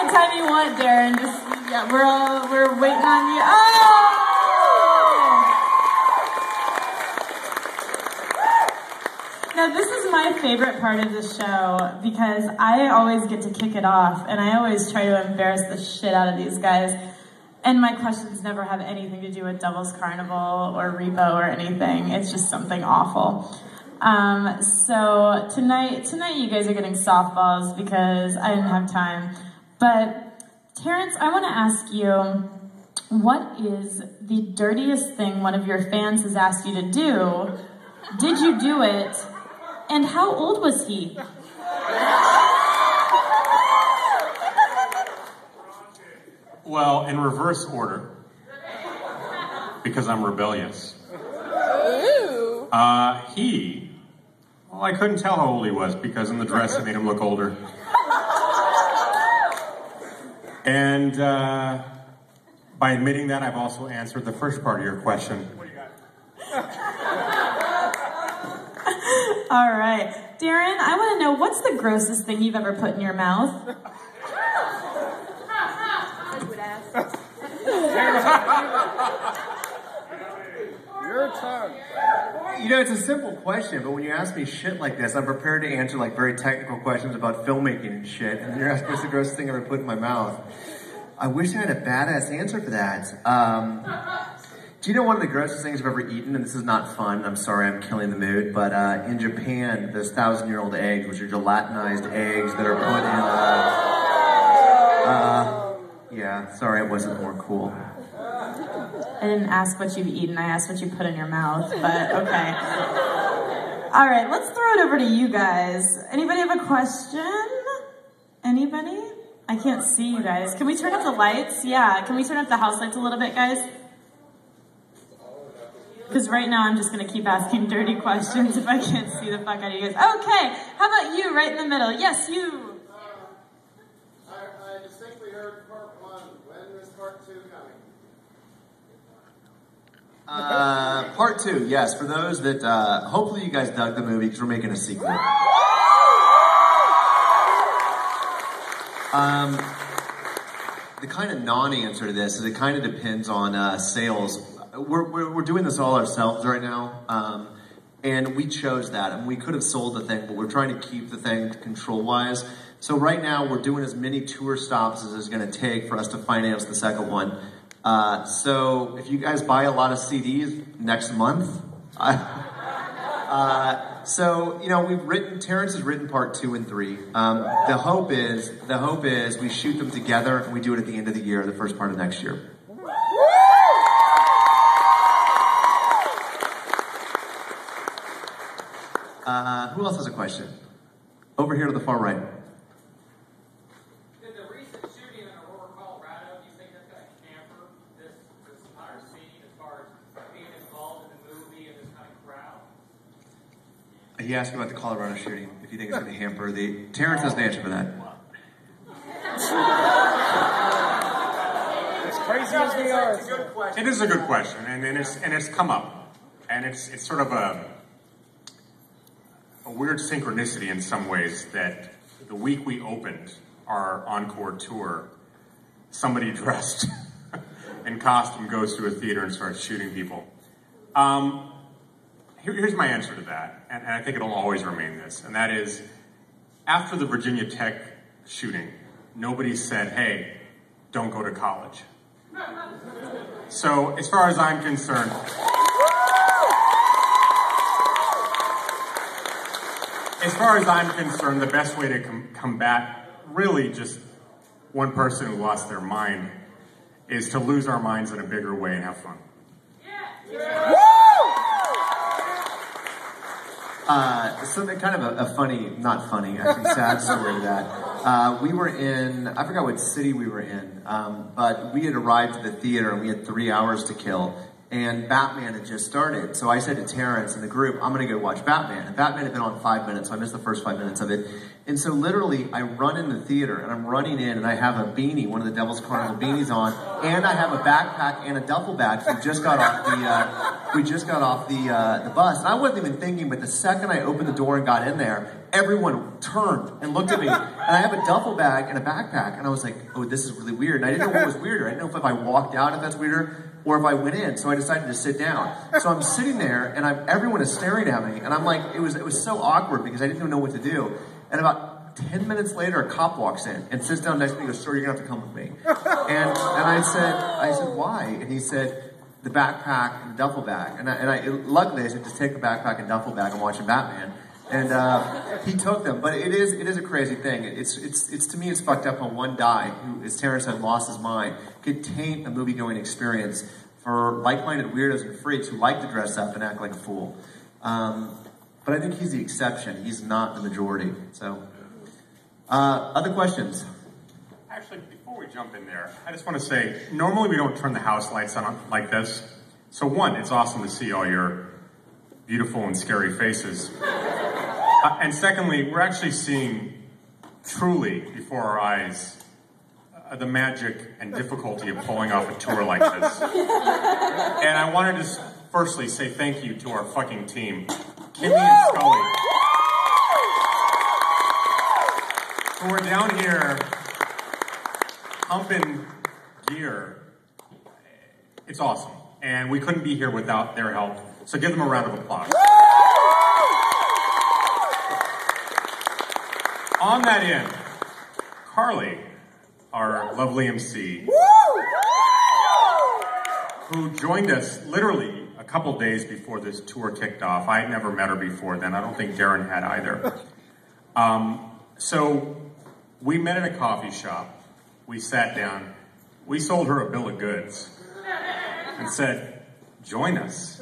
anytime you want, Darren. Just, yeah, we're waiting on you. Oh! Now, this is my favorite part of the show because I always get to kick it off, and I always try to embarrass the shit out of these guys. And my questions never have anything to do with Devil's Carnival or Repo or anything. It's just something awful. So tonight you guys are getting softballs because I didn't have time. But Terrance, I want to ask you, what is the dirtiest thing one of your fans has asked you to do? Did you do it? And how old was he? Well, in reverse order, because I'm rebellious. Well, I couldn't tell how old he was because in the dress it made him look older. And by admitting that, I've also answered the first part of your question. What do you got? All right. Darren, I want to know, what's the grossest thing you've ever put in your mouth? Your turn. You know, it's a simple question, but when you ask me shit like this, I'm prepared to answer like very technical questions about filmmaking and shit, and you're asking what's the grossest thing I ever put in my mouth. I wish I had a badass answer for that. Do you know one of the grossest things I've ever eaten? And this is not fun, I'm sorry, I'm killing the mood, but in Japan, those 1,000-year-old eggs, which are gelatinized eggs that are put in, yeah, sorry, it wasn't more cool. I didn't ask what you've eaten, I asked what you put in your mouth, but okay. All right, let's throw it over to you guys. Anybody have a question? Anybody? I can't see you guys. Can we turn up the lights? Yeah, can we turn up the house lights a little bit, guys? Because right now I'm just going to keep asking dirty questions if I can't see the fuck out of you guys. Okay, how about you right in the middle? Yes, you. I distinctly heard part 1. When is part 2 coming? Part 2, yes. For those that, hopefully you guys dug the movie because we're making a sequel. The kind of non-answer to this is it kind of depends on sales. We're doing this all ourselves right now, and we chose that. And we could have sold the thing, but we're trying to keep the thing control-wise. So right now we're doing as many tour stops as it's going to take for us to finance the second one. So if you guys buy a lot of CDs next month, so, you know, Terrance has written part 2 and 3. The hope is we shoot them together and we do it at the end of the year, the first part of next year. Who else has a question? Over here to the far right. Did the recent shooting in Aurora, Colorado, do you think that's going to hamper this entire scene as far as being involved in the movie and this kind of crowd? He asked about the Colorado shooting, if you think it's going to hamper the... Terrance has an answer for that. As crazy as we are. It's a good question. It is a good question, and it's come up. And it's sort of a weird synchronicity in some ways that the week we opened our encore tour, somebody dressed in costume goes to a theater and starts shooting people. Here's my answer to that, and I think it'll always remain this, and that is, after the Virginia Tech shooting, nobody said, hey, don't go to college. So, as far as I'm concerned, the best way to combat really just one person who lost their mind is to lose our minds in a bigger way and have fun. Something kind of a funny, not funny, actually sad story to that. We were in, I forgot what city we were in, but we had arrived at the theater and we had 3 hours to kill. and Batman had just started. So I said to Terrance and the group, I'm going to go watch Batman. And Batman had been on 5 minutes, so I missed the first 5 minutes of it. And so literally, I run in the theater, and I'm running in, and I have a beanie, one of the Devil's Carnival beanies on, and I have a backpack and a duffel bag. So we just got off the bus. And I wasn't even thinking, but the second I opened the door and got in there, everyone turned and looked at me. And I have a duffel bag and a backpack, and I was like, oh, this is really weird. And I didn't know what was weirder. I didn't know if I walked out, if that's weirder, or if I went in. So I decided to sit down. So I'm sitting there, and everyone is staring at me, and I'm like, it was so awkward because I didn't even know what to do. And about 10 minutes later, a cop walks in and sits down next to me and goes, sir, you're going to have to come with me. And I said, why? And he said, the backpack and the duffel bag. And luckily, I said, just take the backpack and duffel bag. I'm watching Batman. And he took them. But it is a crazy thing. It's to me, it's fucked up how one guy who, as Terrance said, lost his mind, could taint a movie-going experience for like-minded weirdos and freaks who like to dress up and act like a fool. But I think he's the exception. He's not the majority. So, other questions? Actually, before we jump in there, I just want to say, normally we don't turn the house lights on like this. So one, it's awesome to see all your beautiful and scary faces. And secondly, we're actually seeing truly before our eyes the magic and difficulty of pulling off a tour like this. And I wanted to firstly say thank you to our fucking team, Kimmy and Scully, who are down here pumping gear. It's awesome. And we couldn't be here without their help. So give them a round of applause. On that end, Carly, our lovely MC, who joined us literally a couple days before this tour kicked off. I had never met her before then. I don't think Darren had either. So we met at a coffee shop. We sat down. We sold her a bill of goods and said, join us,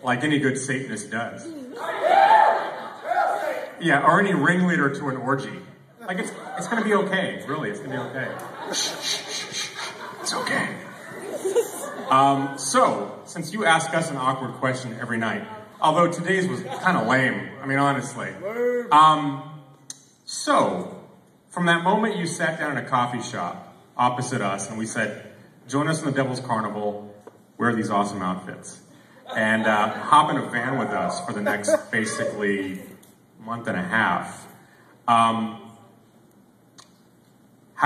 like any good Satanist does. Yeah, or any ringleader to an orgy. Like, it's gonna be okay. Really, it's gonna be okay. It's okay. So, since you ask us an awkward question every night, although today's was kind of lame, I mean, honestly. So, from that moment you sat down in a coffee shop opposite us and we said, join us in the Devil's Carnival, wear these awesome outfits, and hop in a van with us for the next, basically, month and a half. How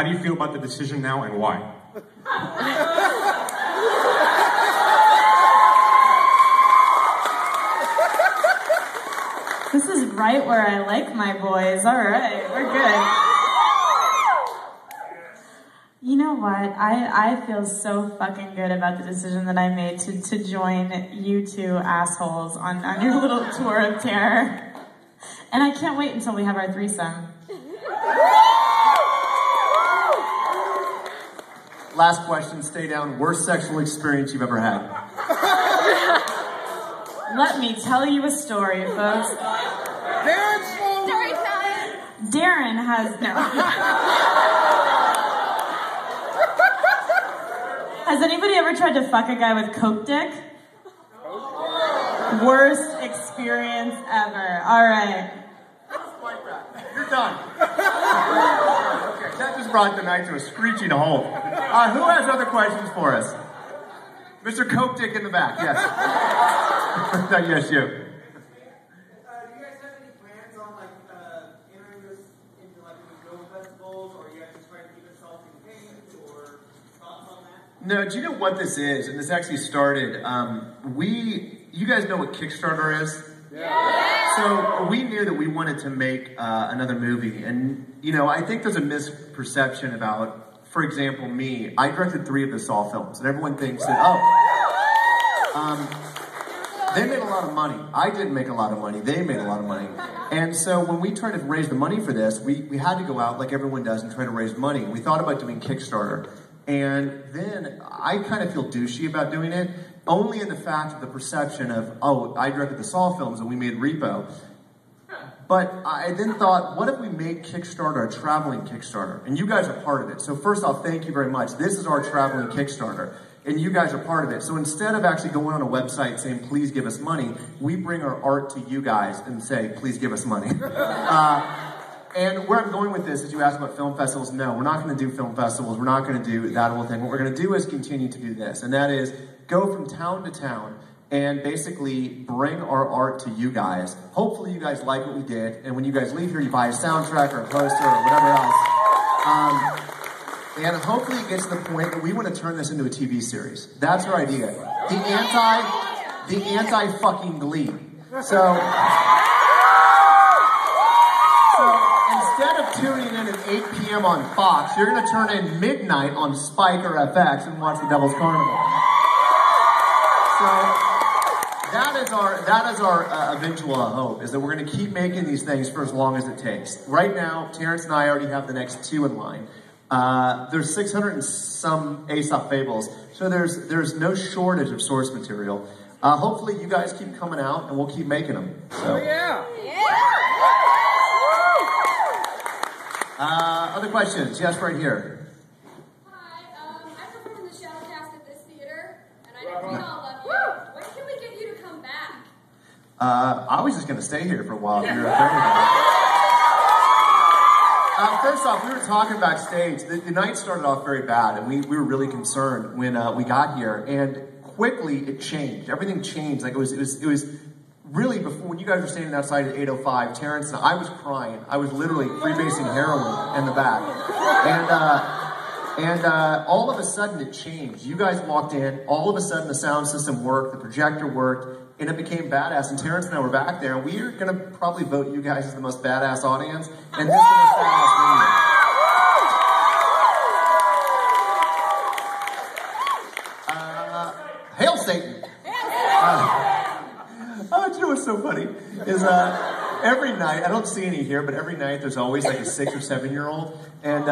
do you feel about the decision now and why? This is right where I like my boys. All right, we're good. You know what? I feel so fucking good about the decision that I made to join you two assholes on your little tour of terror. And I can't wait until we have our threesome. Last question, stay down. Worst sexual experience you've ever had? Let me tell you a story, folks. Story time! Darren has no. Has anybody ever tried to fuck a guy with coke dick? Worst experience ever. All right. You're done. Okay, that just brought the night to a screeching halt. Who has other questions for us? Mr. Coke Dick in the back, yes. Yes, you. Do you guys have any plans on entering this into film festivals, or you guys just trying to keep it self-contained, or thoughts on that? No, do you know what this is? And this actually started, you guys know what Kickstarter is? Yeah. So we knew that we wanted to make another movie, and I think there's a misperception about, for example, me. I directed 3 of the Saw films, and everyone thinks that, they made a lot of money. I didn't make a lot of money. They made a lot of money. And so when we tried to raise the money for this, we had to go out like everyone does and try to raise money. We thought about doing Kickstarter. And then I kind of feel douchey about doing it, only in the fact of the perception of, I directed the Saw films and we made Repo. But I then thought, what if we made Kickstarter a traveling Kickstarter? And you guys are part of it. So first off, thank you very much. This is our traveling Kickstarter. And you guys are part of it. So instead of actually going on a website saying, please give us money, we bring our art to you guys and say, please give us money. And where I'm going with this is you asked about film festivals. No, we're not going to do film festivals. We're not going to do that whole thing. What we're going to do is continue to do this. And that is go from town to town and basically bring our art to you guys. Hopefully you guys like what we did. And when you guys leave here, you buy a soundtrack or a poster or whatever else. And hopefully it gets to the point that we want to turn this into a TV series. That's our idea. The anti-fucking Glee. So instead of tuning in at 8 p.m. on Fox, you're going to turn in midnight on Spike or FX and watch the Devil's Carnival. So that is our eventual hope, is that we're going to keep making these things for as long as it takes. Right now, Terrance and I already have the next 2 in line. There's 600 and some Aesop fables, so there's no shortage of source material. Hopefully you guys keep coming out and we'll keep making them. So. Yeah. Other questions? Yes, right here. Hi, I performed in the Shellcast at this theater, and I know we all love you. When can we get you to come back? I was just going to stay here for a while if you're okay with it. First off, we were talking backstage. The night started off very bad, and we were really concerned when we got here. And quickly, it changed. Everything changed. Like it was really before when you guys were standing outside at 8:05. Terrance and I was crying. I was literally freebasing heroin in the back, and all of a sudden it changed. You guys walked in. All of a sudden, the sound system worked. The projector worked. And it became badass, and Terrance and I were back there, and we are going to probably vote you guys as the most badass audience, and this is the most badass venue. Hail Satan! You know what's so funny is every night, I don't see any here, but every night there's always like a 6 or 7-year-old, and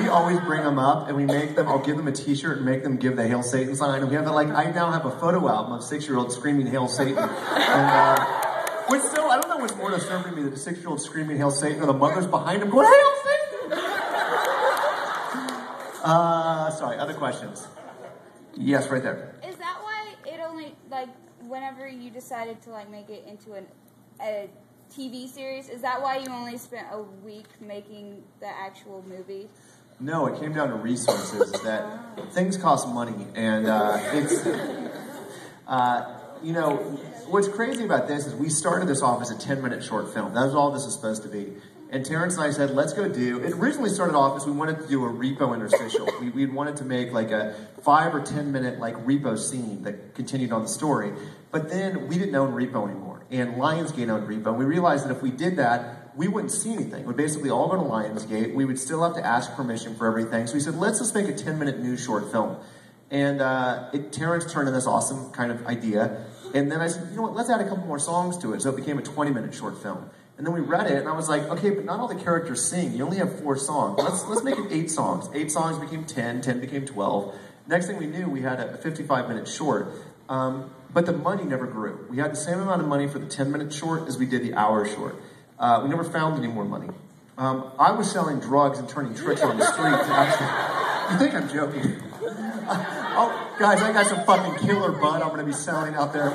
we always bring them up, and we make them, I'll give them a t-shirt and make them give the Hail Satan sign, and we have like, I now have a photo album of 6-year-olds screaming Hail Satan, and which still, I don't know what's more disturbing to me, that the 6-year-old screaming Hail Satan, or the mothers behind him going, Hail Satan! Sorry, other questions? Yes, right there. Is that why it only, like, whenever you decided to, like, make it into a TV series, is that why you only spent a week making the actual movie? No, it came down to resources. That things cost money, and it's you know, what's crazy about this is we started this off as a 10-minute short film. That was all this is supposed to be. And Terrance and I said, let's go do, it originally started off as we wanted to do a repo interstitial. We wanted to make like a 5 or 10 minute like repo scene that continued on the story. But then we didn't own repo anymore. And Lionsgate owned repo. And we realized that if we did that, we wouldn't see anything. We'd basically all go to Lionsgate. We would still have to ask permission for everything. So we said, let's just make a 10-minute news short film. And Terrance turned in this awesome kind of idea. And then I said, you know what, let's add a couple more songs to it. So it became a 20-minute short film. And then we read it, and I was like, okay, but not all the characters sing. You only have 4 songs. Let's make it 8 songs. 8 songs became 10, 10 became 12. Next thing we knew, we had a 55-minute short. But the money never grew. We had the same amount of money for the 10-minute short as we did the hour short. We never found any more money. I was selling drugs and turning tricks on the street. You think I'm joking? Oh, guys, I got some fucking killer bud I'm going to be selling out there.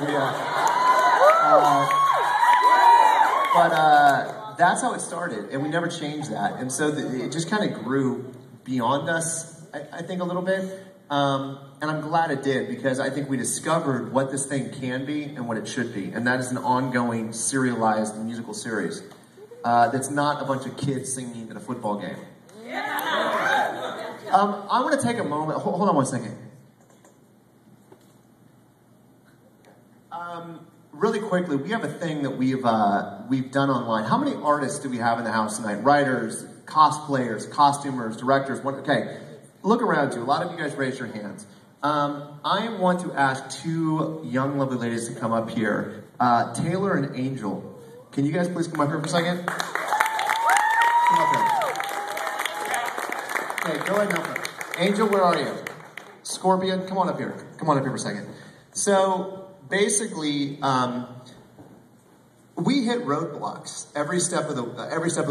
But that's how it started, and we never changed that. And so it just kind of grew beyond us, I think, a little bit. And I'm glad it did, because I think we discovered what this thing can be and what it should be. And that is an ongoing, serialized musical series that's not a bunch of kids singing at a football game. I want to take a moment. Hold on one second. Really quickly, we have a thing that we've done online. How many artists do we have in the house tonight? Writers, cosplayers, costumers, directors. Okay, look around you. A lot of you guys raised your hands. I want to ask 2 young, lovely ladies to come up here. Taylor and Angel. Can you guys please come up here for a second? Come up here. Okay, go ahead and open it. Angel, where are you? Scorpion, come on up here. Come on up here for a second. So, basically, we hit roadblocks every step of the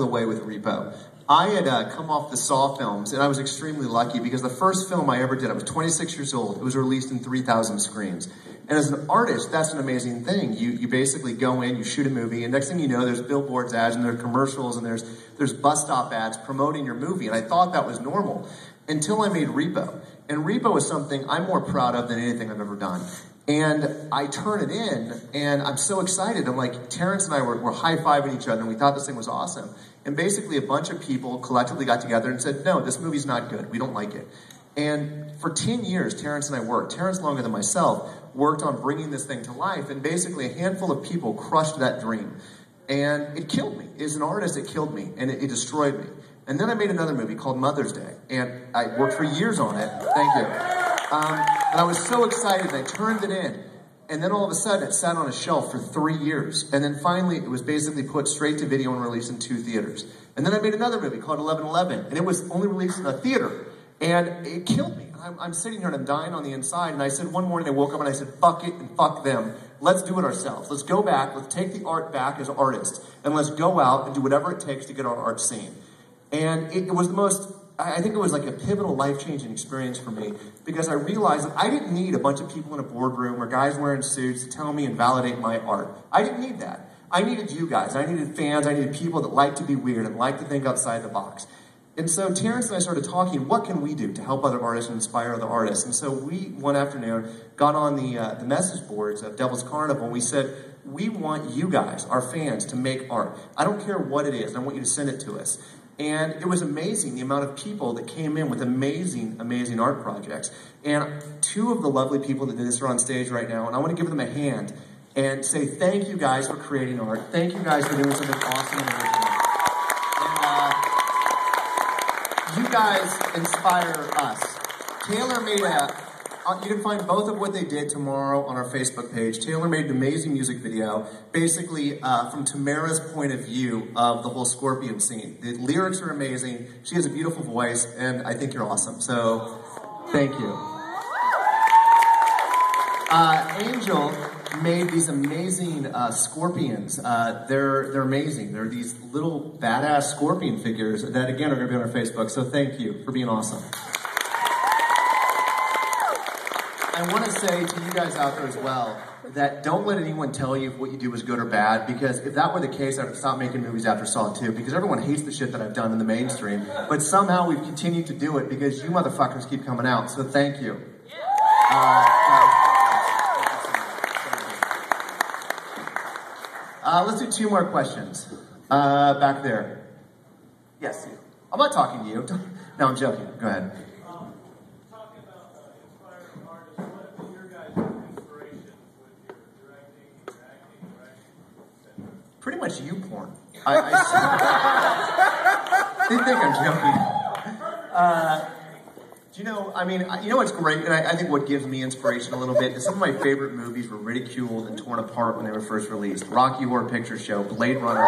way with repo. I had come off the Saw films, and I was extremely lucky because the first film I ever did, I was 26 years old. It was released in 3,000 screens. And as an artist, that's an amazing thing. You basically go in, you shoot a movie, and next thing you know, there's billboards ads, and there are commercials, and there's bus stop ads promoting your movie. And I thought that was normal until I made Repo. And Repo is something I'm more proud of than anything I've ever done. And I turn it in, and I'm so excited. I'm like, Terrance and I were high-fiving each other, and we thought this thing was awesome. And basically, a bunch of people collectively got together and said, no, this movie's not good. We don't like it. And for 10 years, Terrance and I worked. Terrance, longer than myself, worked on bringing this thing to life. And basically, a handful of people crushed that dream. And it killed me. As an artist, it killed me, and it destroyed me. And then I made another movie called Mother's Day. And I worked for years on it. Thank you. And I was so excited, and I turned it in. And then all of a sudden, it sat on a shelf for 3 years. And then finally, it was basically put straight to video and released in 2 theaters. And then I made another movie called 11/11, and it was only released in a theater. And it killed me. I'm sitting here and I'm dying on the inside. And I said, one morning I woke up and I said, fuck it and fuck them. Let's do it ourselves. Let's go back. Let's take the art back as artists. And let's go out and do whatever it takes to get our art seen. And it was the most, I think it was like a pivotal, life-changing experience for me because I realized that I didn't need a bunch of people in a boardroom or guys wearing suits to tell me and validate my art. I didn't need that. I needed you guys. I needed fans. I needed people that like to be weird and like to think outside the box. And so Terrance and I started talking, what can we do to help other artists and inspire other artists? And so we, one afternoon, got on the message boards of Devil's Carnival, and we said, we want you guys, our fans, to make art. I don't care what it is. I want you to send it to us. And it was amazing, the amount of people that came in with amazing, amazing art projects. And 2 of the lovely people that did this are on stage right now, and I want to give them a hand and say thank you guys for creating art. Thank you guys for doing something awesome and original. You guys inspire us. Taylor made you can find both of what they did tomorrow on our Facebook page. Taylor made an amazing music video, basically from Tamara's point of view of the whole Scorpion scene. The lyrics are amazing. She has a beautiful voice, and I think you're awesome. So, thank you. Angel made these amazing scorpions. They're amazing. They're these little badass scorpion figures that, again, are going to be on our Facebook. So thank you for being awesome. I want to say to you guys out there as well that don't let anyone tell you if what you do is good or bad, because if that were the case, I would stop making movies after Saw 2, because everyone hates the shit that I've done in the mainstream. But somehow we've continued to do it because you motherfuckers keep coming out. So thank you. Let's do 2 more questions. Back there. Yes. I'm not talking to you. No, I'm joking. Go ahead. Talking about inspiring artists, what have been your guys' inspirations with your directing, your acting, direction, etc.? Pretty much you porn. They think I'm joking. Do you know, I mean, you know what's great, and I think what gives me inspiration a little bit is some of my favorite movies were ridiculed and torn apart when they were first released. Rocky Horror Picture Show, Blade Runner,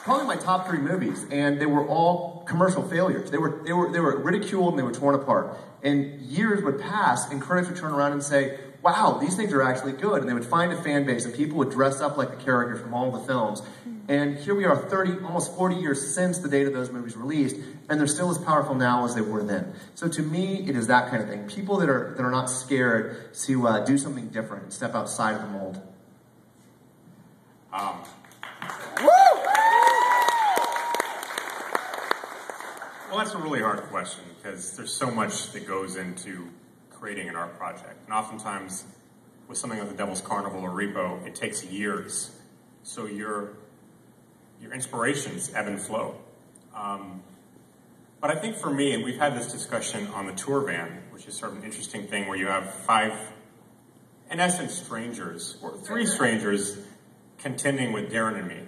probably my top 3 movies, and they were all commercial failures. They were ridiculed and they were torn apart. And years would pass, and critics would turn around and say, wow, these things are actually good. And they would find a fan base, and people would dress up like the characters from all the films. And here we are 30, almost 40 years since the date of those movies released, and they're still as powerful now as they were then. So to me, it is that kind of thing. People that are not scared to do something different and step outside of the mold. Well, that's a really hard question because there's so much that goes into creating an art project. And oftentimes, with something like the Devil's Carnival or Repo, it takes years. So your inspirations ebb and flow. But I think for me, and we've had this discussion on the tour van, which is sort of an interesting thing where you have 5, in essence, strangers, or 3 strangers contending with Darren and me,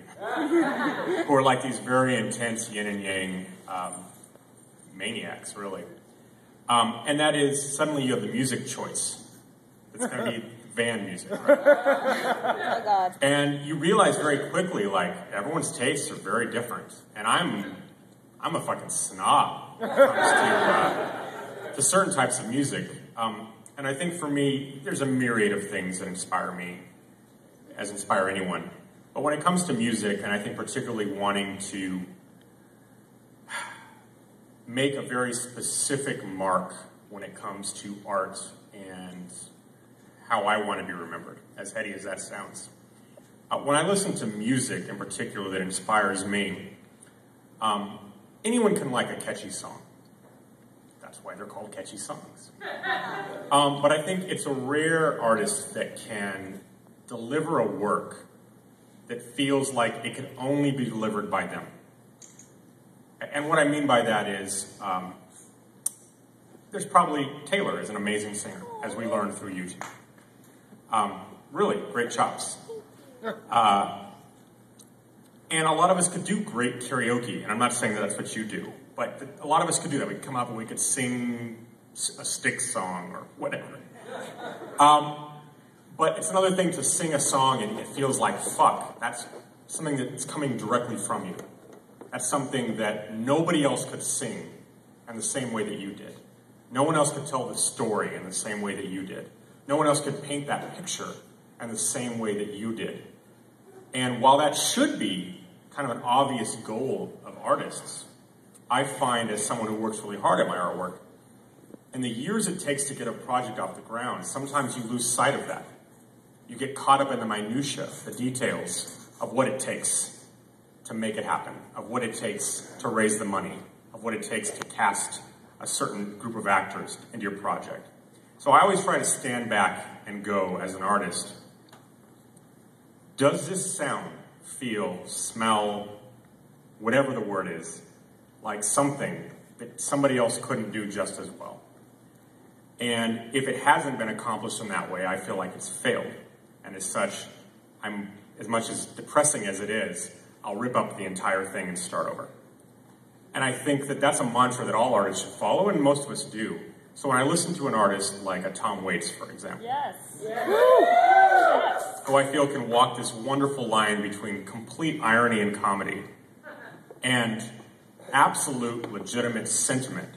who are like these very intense yin and yang maniacs, really. And that is, suddenly you have the music choice. It's going to be van music, right? Oh, God. And you realize very quickly, like, everyone's tastes are very different. And I'm a fucking snob when it comes to certain types of music. And I think for me, there's a myriad of things that inspire me, as inspire anyone. But when it comes to music, and I think particularly wanting to make a very specific mark when it comes to art and how I want to be remembered, as heady as that sounds. When I listen to music in particular that inspires me, anyone can like a catchy song. That's why they're called catchy songs. But I think it's a rare artist that can deliver a work that feels like it can only be delivered by them. And what I mean by that is, there's probably Taylor is an amazing singer, as we learned through YouTube. Really great chops. And a lot of us could do great karaoke, and I'm not saying that that's what you do, but a lot of us could do that. We could come up and we could sing a Styx song or whatever. But it's another thing to sing a song and it feels like fuck. That's something that's coming directly from you. That's something that nobody else could sing in the same way that you did. No one else could tell the story in the same way that you did. No one else could paint that picture in the same way that you did. And while that should be kind of an obvious goal of artists, I find as someone who works really hard at my artwork, in the years it takes to get a project off the ground, sometimes you lose sight of that. You get caught up in the minutia, the details of what it takes to make it happen, of what it takes to raise the money, of what it takes to cast a certain group of actors into your project. So I always try to stand back and go, as an artist, does this sound, feel, smell, whatever the word is, like something that somebody else couldn't do just as well? And if it hasn't been accomplished in that way, I feel like it's failed. And as such, as much as depressing as it is, I'll rip up the entire thing and start over. And I think that that's a mantra that all artists should follow, and most of us do. So when I listen to an artist like a Tom Waits, for example, who I feel can walk this wonderful line between complete irony and comedy and absolute legitimate sentiment,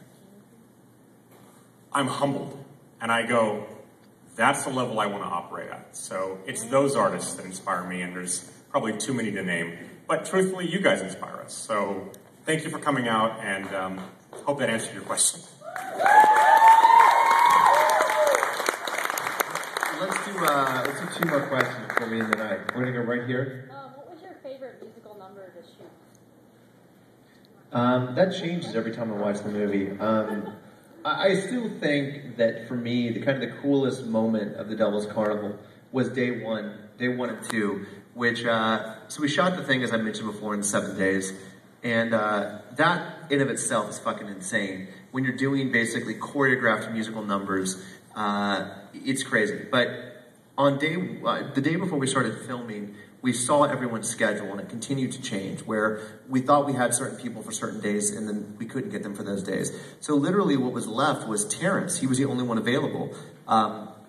I'm humbled. And I go, that's the level I want to operate at. So it's those artists that inspire me, and there's probably too many to name. But truthfully, you guys inspire us. So thank you for coming out, and hope that answered your question. Let's do 2 more questions before we end the night. We're going to go right here. What was your favorite musical number to shoot? That changes every time I watch the movie. I still think that for me, the coolest moment of the Devil's Carnival was day one and 2, which, so we shot the thing, as I mentioned before, in 7 days. And that in of itself is fucking insane. When you're doing basically choreographed musical numbers, it's crazy. But on the day before we started filming, we saw everyone's schedule, and it continued to change, where we thought we had certain people for certain days, and then we couldn't get them for those days. So literally what was left was Terrance. He was the only one available,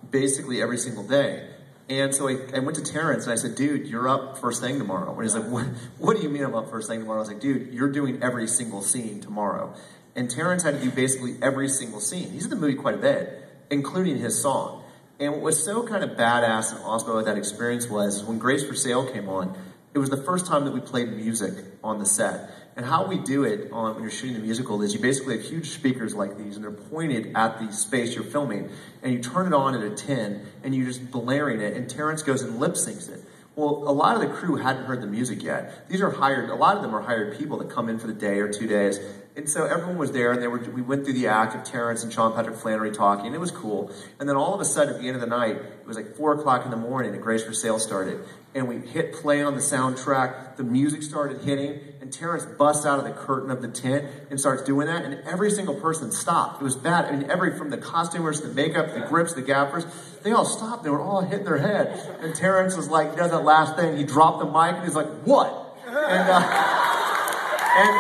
basically every single day. And so I went to Terrance, and I said, dude, you're up first thing tomorrow. And he's like, what do you mean I'm up first thing tomorrow? I was like, dude, you're doing every single scene tomorrow. And Terrance had to do basically every single scene. He's in the movie quite a bit, including his song. And what was so kind of badass and awesome about that experience was when Grace for Sale came on, it was the first time that we played music on the set. And how we do it when you're shooting a musical is you basically have huge speakers like these, and they're pointed at the space you're filming. And you turn it on at a 10, and you're just blaring it, and Terrance goes and lip syncs it. Well, a lot of the crew hadn't heard the music yet. These are a lot of them are hired people that come in for the day or 2 days. And so everyone was there, and we went through the act of Terrance and Sean Patrick Flannery talking, and it was cool. And then all of a sudden, at the end of the night, it was like 4 o'clock in the morning, and Grace for Sale started. And we hit play on the soundtrack, the music started hitting, and Terrance busts out of the curtain of the tent and starts doing that, and every single person stopped. It was bad. I mean, from the costumers, the makeup, the grips, the gaffers, they all stopped. They were all hitting their head. And Terrance was like, he does that last thing, he dropped the mic, and he's like, what? And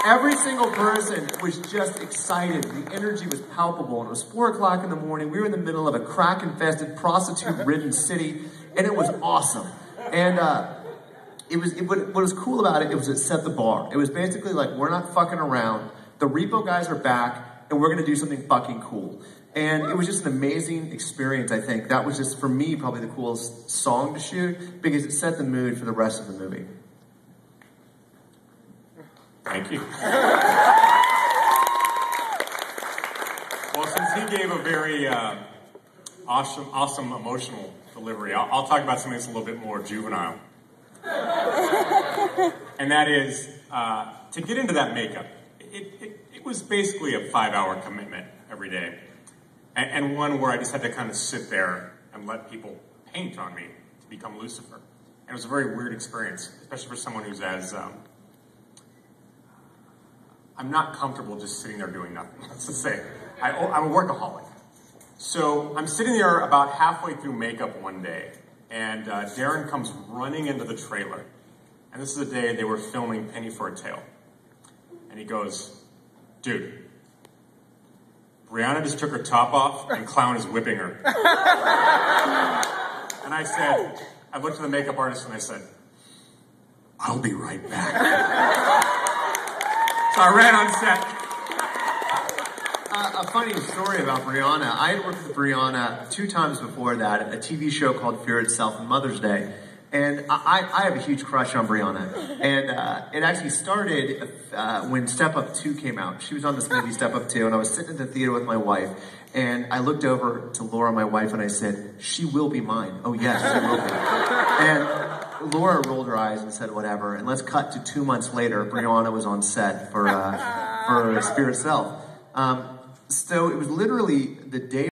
every single person was just excited. The energy was palpable, and it was 4 o'clock in the morning. We were in the middle of a crack-infested, prostitute-ridden city, and it was awesome. And what was cool about it was it set the bar. It was basically like, we're not fucking around. The repo guys are back, and we're going to do something fucking cool. And it was just an amazing experience, I think. That was just, for me, probably the coolest song to shoot because it set the mood for the rest of the movie. Thank you. Well, since he gave a very awesome emotional delivery, I'll talk about something that's a little bit more juvenile. And that is, to get into that makeup, it was basically a 5-hour commitment every day. And one where I just had to kind of sit there and let people paint on me to become Lucifer. And it was a very weird experience, especially for someone who's as, I'm not comfortable just sitting there doing nothing, let's just say. I'm a workaholic. So I'm sitting there about halfway through makeup one day, and Darren comes running into the trailer. And this is the day they were filming Penny for a Tale. And he goes, dude, Brianna just took her top off and Clown is whipping her. And I looked at the makeup artist and I said, I'll be right back. So I ran on set. A funny story about Brianna. I had worked with Brianna 2 times before that at a TV show called Fear Itself on Mother's Day. And I have a huge crush on Brianna. And it actually started when Step Up 2 came out. She was on this movie, Step Up 2, and I was sitting in the theater with my wife. And I looked over to Laura, my wife, and I said, she will be mine. Oh, yes, she will be. And Laura rolled her eyes and said, whatever. And let's cut to 2 months later. Brianna was on set for Spirit Itself. So it was literally the day